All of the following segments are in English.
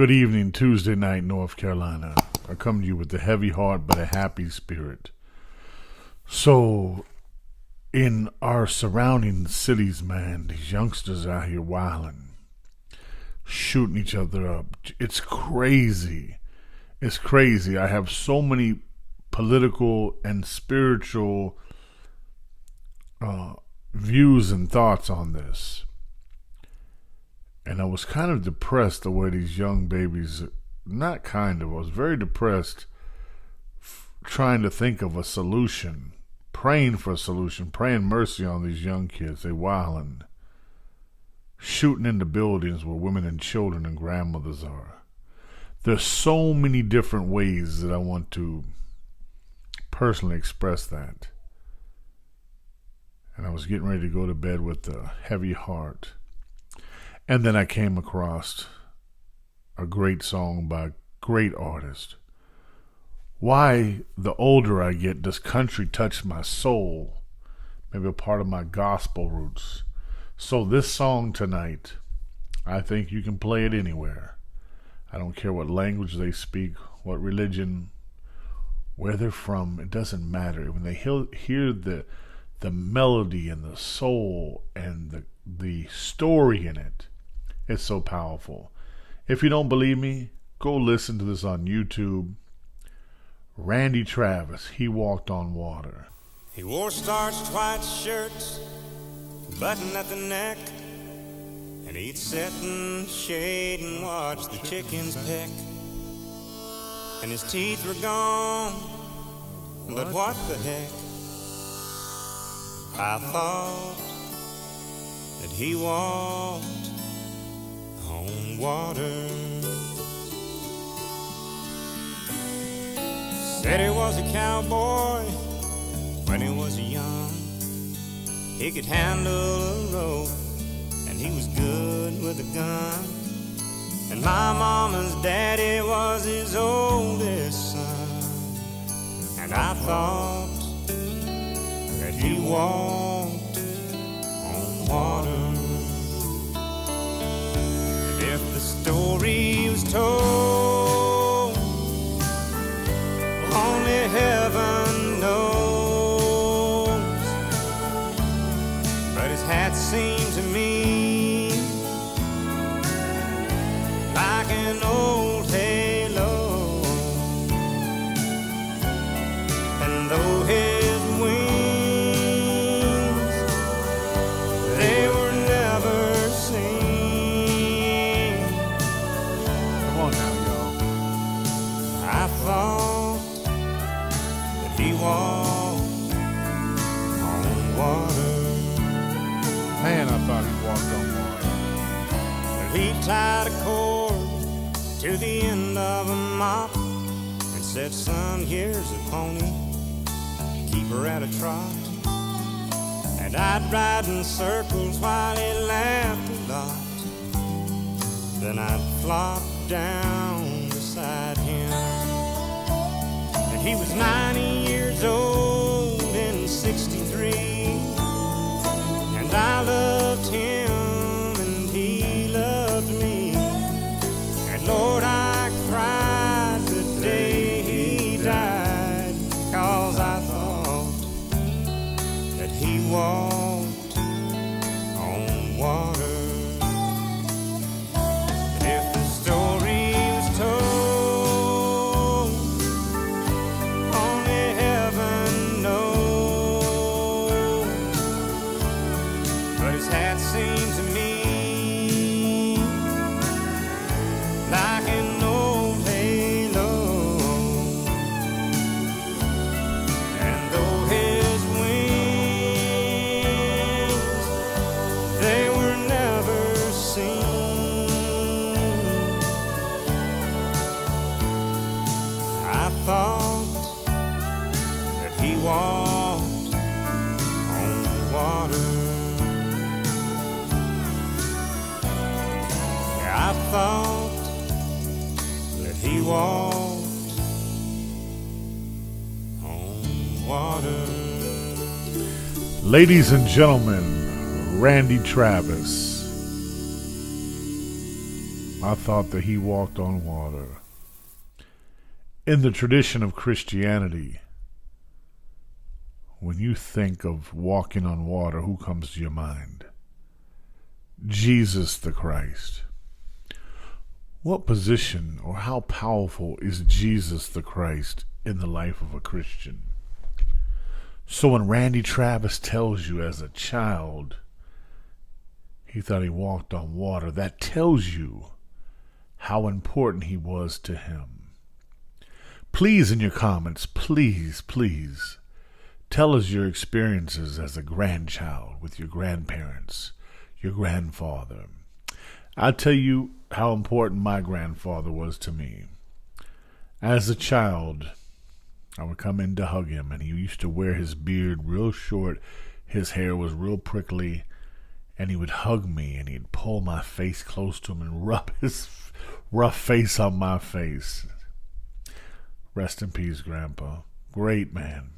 Good evening, Tuesday night, North Carolina. I come to you with a heavy heart but a happy spirit. So, in our surrounding cities, man, these youngsters out here wilding, shooting each other up. It's crazy. It's crazy. I have so many political and spiritual views and thoughts on this. And I was kind of depressed the way these young babies, I was very depressed trying to think of a solution, praying for a solution, praying mercy on these young kids. They wilding, shooting into buildings where women and children and grandmothers are. There's so many different ways that I want to personally express that. And I was getting ready to go to bed with a heavy heart. And then I came across a great song by a great artist. Why, the older I get, does country touch my soul? Maybe a part of my gospel roots. So this song tonight, I think you can play it anywhere. I don't care what language they speak, what religion, where they're from. It doesn't matter. When they hear the melody and the soul and the story in it, it's so powerful. If you don't believe me, go listen to this on YouTube. Randy Travis, He Walked on Water. He wore starched white shirts, button at the neck, and he'd sit in shade and watch the chickens peck. And his teeth were gone, but what the heck? I thought that he walked on water. Said he was a cowboy when he was young. He could handle a rope and he was good with a gun. And my mama's daddy was his oldest son. And I thought that he walked on water. If the story was told, only heaven knows. But his hat seemed to me like an old halo. And though his wings, they were never seen, I thought that he walked on water. Man, I thought he walked on water. But he tied a cord to the end of a mop and said, son, here's a pony, keep her at a trot. And I'd ride in circles while he laughed a lot. Then I'd flop down beside him. And he was 90 years old in 63. And I loved him and he loved me. And Lord, I cried the day he died, 'cause I thought that he walked on water. If the story was told, only heaven knows. But his hat seemed to me like an old halo. And though his wings, they were never seen, I thought that he walked on water. I thought that he walked on water. Ladies and gentlemen, Randy Travis. I thought that he walked on water. In the tradition of Christianity, when you think of walking on water, who comes to your mind? Jesus the Christ. What position or how powerful is Jesus the Christ in the life of a Christian? So when Randy Travis tells you as a child he thought he walked on water, that tells you how important he was to him. Please, in your comments, please tell us your experiences as a grandchild with your grandparents, your grandfather. I'll tell you how important my grandfather was to me. As a child, I would come in to hug him, and he used to wear his beard real short. His hair was real prickly, and he would hug me, and he'd pull my face close to him and rub his rough face on my face. Rest in peace, Grandpa. Great man.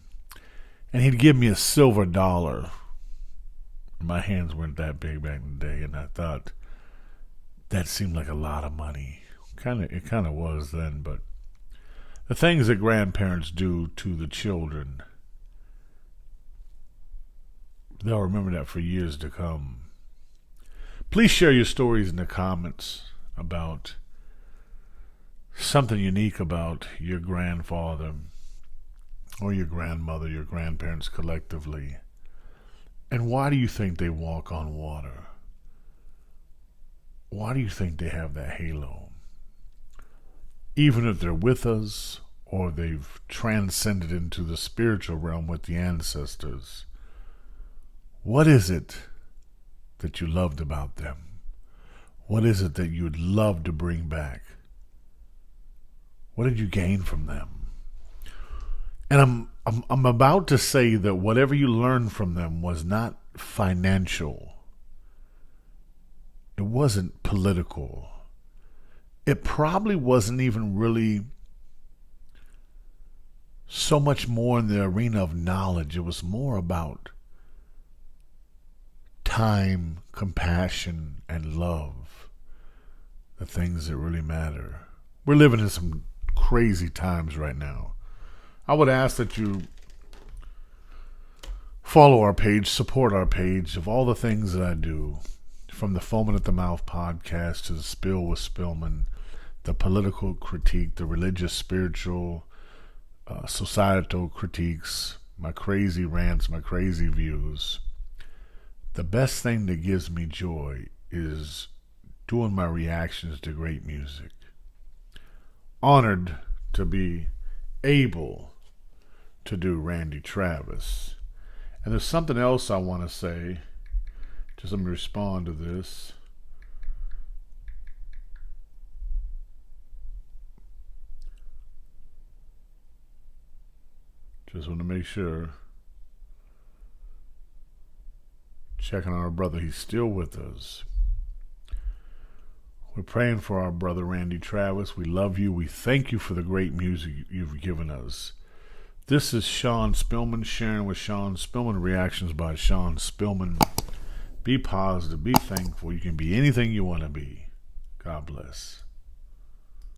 And he'd give me a silver dollar. My hands weren't that big back in the day, and I thought that seemed like a lot of money. It kind of was then, but the things that grandparents do to the children, they'll remember that for years to come. Please share your stories in the comments about something unique about your grandfather or your grandmother, your grandparents collectively. And why do you think they walk on water? Why do you think they have that halo? Even if they're with us or they've transcended into the spiritual realm with the ancestors, what is it that you loved about them? What is it that you would love to bring back? What did you gain from them? And I'm about to say that whatever you learned from them was not financial. It wasn't political. It probably wasn't even really so much more in the arena of knowledge. It was more about time, compassion, and love. The things that really matter. We're living in some crazy times right now. I would ask that you follow our page, support our page of all the things that I do, from the Foaming at the Mouth podcast to the Spill with Spilman, the political critique, the religious, spiritual, societal critiques, my crazy rants, my crazy views. The best thing that gives me joy is doing my reactions to great music. Honored to be able to do Randy Travis. And there's something else I want to say. Just let me respond to this. Just want to make sure. Checking on our brother. He's still with us. We're praying for our brother Randy Travis. We love you. We thank you for the great music you've given us. This is Shawn Spilman, sharing with Shawn Spilman, reactions by Shawn Spilman. Be positive. Be thankful. You can be anything you want to be. God bless.